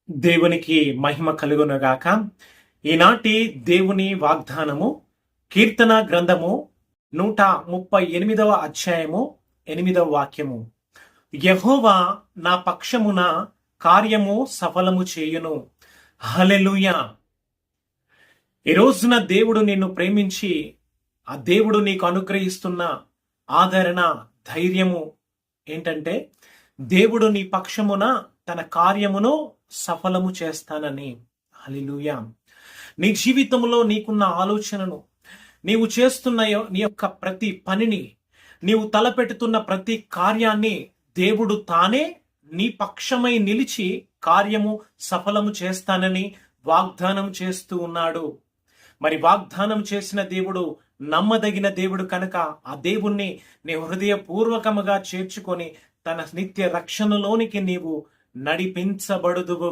దేవునికి మహిమ కలుగునగాక. ఈనాటి దేవుని వాగ్దానము కీర్తన గ్రంథము 138వ అధ్యాయము 8వ వాక్యము. యెహోవా నా పక్షమున కార్యము సఫలము చేయును. హల్లెలూయా. ఈ రోజున దేవుడు నిన్ను ప్రేమించి ఆ దేవుడు నీకు అనుగ్రహిస్తున్న ఆదరణ, ధైర్యము ఏంటంటే దేవుడు నీ పక్షమున తన కార్యమును సఫలము చేస్తానని. హల్లెలూయా. నీ జీవితంలో నీకున్న ఆలోచనను, నీవు చేస్తున్న నీ యొక్క ప్రతి పనిని, నీవు తలపెట్టుతున్న ప్రతి కార్యాన్ని దేవుడు తానే నీ పక్షమై నిలిచి కార్యము సఫలము చేస్తానని వాగ్దానం చేస్తూ ఉన్నాడు. మరి వాగ్దానం చేసిన దేవుడు నమ్మదగిన దేవుడు కనుక ఆ దేవుణ్ణి నీ హృదయపూర్వకముగా చేర్చుకొని తన నిత్య రక్షణలోనికి నీవు నడిపించబడుదువు